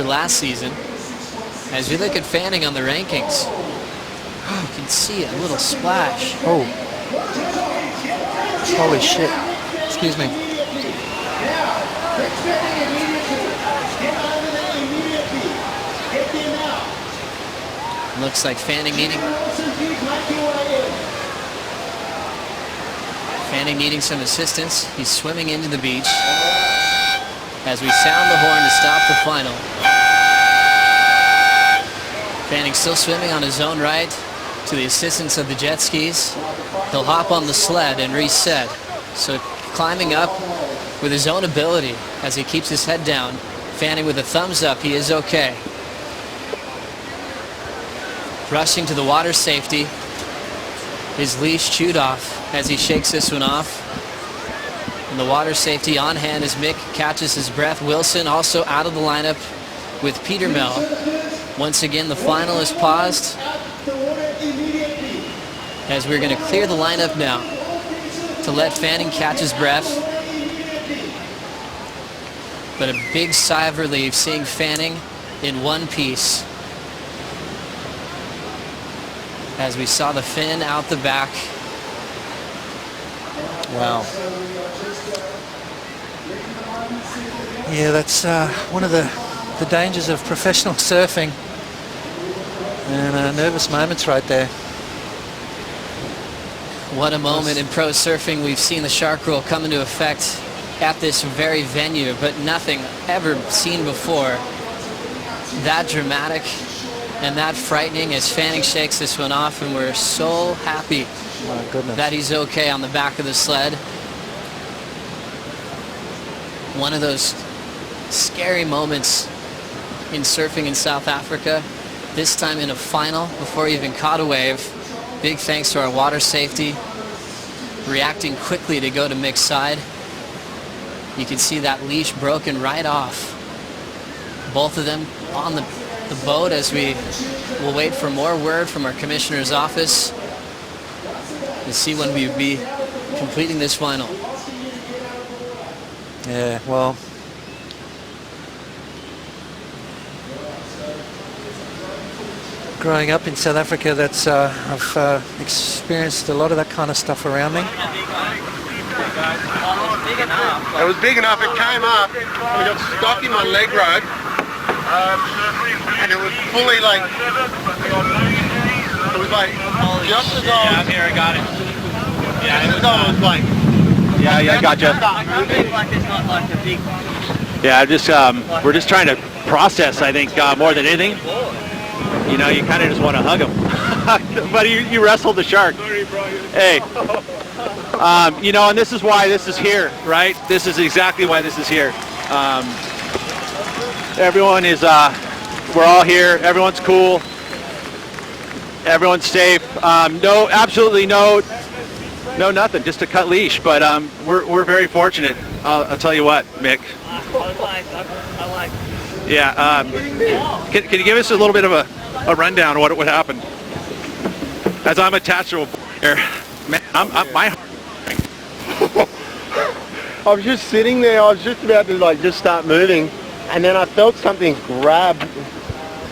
for last season. As we look at Fanning on the rankings, you can see a little splash. Oh. Holy shit. Excuse me. Looks like Fanning needing some assistance. He's swimming into the beach as we sound the horn to stop the final. Fanning still swimming on his own right to the assistance of the jet skis. He'll hop on the sled and reset. So climbing up with his own ability as he keeps his head down. Fanning with a thumbs up, he is okay. Rushing to the water safety. His leash chewed off as he shakes this one off. And the water safety on hand as Mick catches his breath. Wilson also out of the lineup with Peter Mel. Once again, the final is paused as we're going to clear the lineup now to let Fanning catch his breath. But a big sigh of relief seeing Fanning in one piece as we saw the fin out the back. Wow. Yeah, that's one of the dangers of professional surfing. And nervous moments right there. What a moment in pro surfing. We've seen the shark rule come into effect at this very venue, but nothing ever seen before. That dramatic and that frightening as Fanning shakes this one off, and we're so happy that he's okay on the back of the sled. One of those scary moments in surfing in South Africa, this time in a final before he even caught a wave. Big thanks to our water safety reacting quickly to go to Mick's side. You can see that leash broken right off. Both of them on the boat as we will wait for more word from our commissioner's office to see when we will be completing this final. Yeah, well, growing up in South Africa, that's I've experienced a lot of that kind of stuff around me. It was big enough, it came up, and it got stuck in my leg rope, and it was fully like, it was like, just as I was... Yeah, here, I got it. Yeah, just as I was like... Yeah, gotcha. Yeah, we're just trying to process, I think, more than anything. You know, you kind of just want to hug him. But you wrestled the shark. Hey. You know, and this is why this is here, right? This is exactly why this is here. Everyone is, we're all here. Everyone's cool. Everyone's safe. No, absolutely no nothing, just a cut leash. But we're very fortunate. I'll tell you what, Mick. I like. Yeah. Can you give us a little bit of a rundown of what happened? As I'm attached to a here, man, my heart. I was just sitting there, I was just about to like just start moving, and then I felt something grab,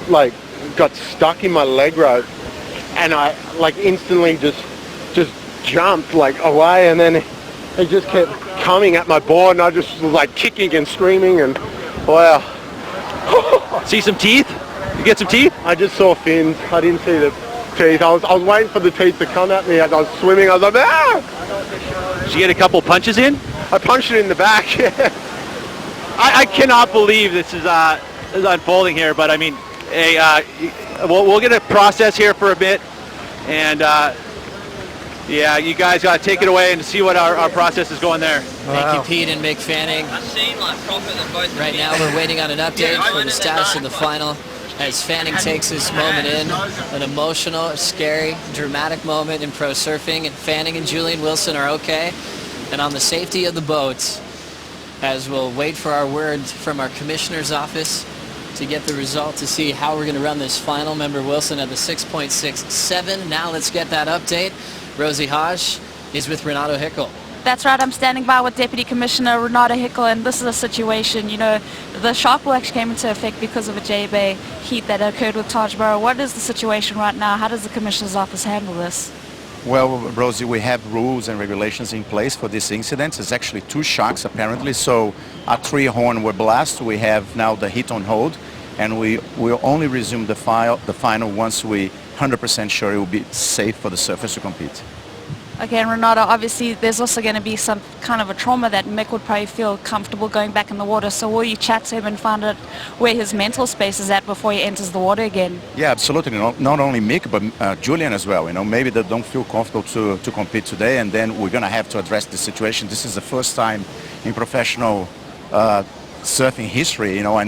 like got stuck in my leg rope, and I like instantly just jumped like away, and then it just kept coming at my board, and I just was like kicking and screaming, and wow. See some teeth? You get some teeth? I just saw fins. I didn't see the teeth. I was waiting for the teeth to come at me as I was swimming. I was like, ah! Did you get a couple punches in? I punched it in the back. Yeah. I cannot believe this is unfolding here, but I mean, hey, we'll get a process here for a bit, and yeah, you guys got to take it away and see what our process is going there. Thank you, Pete and Mick Fanning. Right now we're waiting on an update for the status of the final as Fanning takes this moment in. An emotional, scary, dramatic moment in pro surfing, and Fanning and Julian Wilson are okay. And on the safety of the boat, as we'll wait for our word from our commissioner's office to get the result to see how we're going to run this final. Member Wilson at the 6.67. Now let's get that update. Rosie Hodge is with Renato Hickel. That's right, I'm standing by with Deputy Commissioner Renata Hickel, and this is a situation, you know, the shark rule actually came into effect because of a J-Bay heat that occurred with Taj Burrow. What is the situation right now? How does the Commissioner's office handle this? Well, Rosie, we have rules and regulations in place for this incident. It's actually 2 sharks apparently, so our 3 horn were blast. We have now the heat on hold, and we will only resume the final once we 100% sure it will be safe for the surfers to compete. Okay, and Renata, obviously there's also going to be some kind of a trauma that Mick would probably feel comfortable going back in the water. So will you chat to him and find out where his mental space is at before he enters the water again? Yeah, absolutely. Not only Mick, but Julian as well. You know, maybe they don't feel comfortable to compete today, and then we're going to have to address the situation. This is the first time in professional surfing history, you know,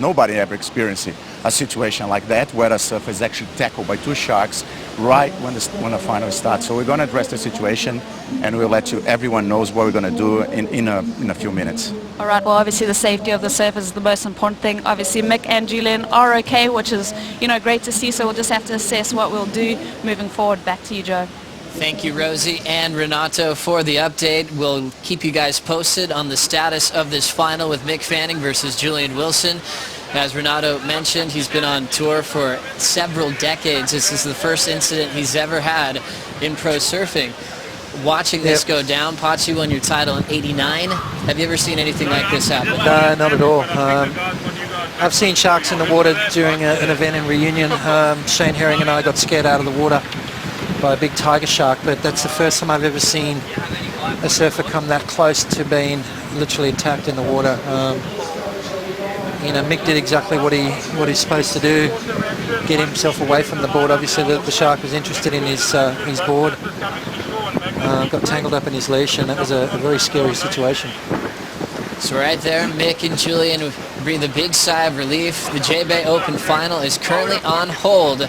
nobody ever experienced a situation like that where a surfer is actually tackled by 2 sharks right when the final starts. So we're going to address the situation, and we'll let everyone knows what we're going to do in a few minutes. All right, well, obviously the safety of the surfers is the most important thing. Obviously Mick and Julian are okay, which is, you know, great to see. So we'll just have to assess what we'll do moving forward. Back to you, Joe. Thank you, Rosie and Renato, for the update. We'll keep you guys posted on the status of this final with Mick Fanning versus Julian Wilson. As Renato mentioned, he's been on tour for several decades. This is the first incident he's ever had in pro surfing. Watching this go down, Pachi won your title in '89. Have you ever seen anything like this happen? No, not at all. I've seen sharks in the water during an event in Reunion. Shane Herring and I got scared out of the water by a big tiger shark, but that's the first time I've ever seen a surfer come that close to being literally attacked in the water. You know, Mick did exactly what he's supposed to do, get himself away from the board. Obviously the shark was interested in his board, got tangled up in his leash, and that was a very scary situation. So right there, Mick and Julian breathe a big sigh of relief. The J-Bay Open final is currently on hold.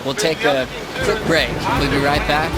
We'll take a quick break. We'll be right back.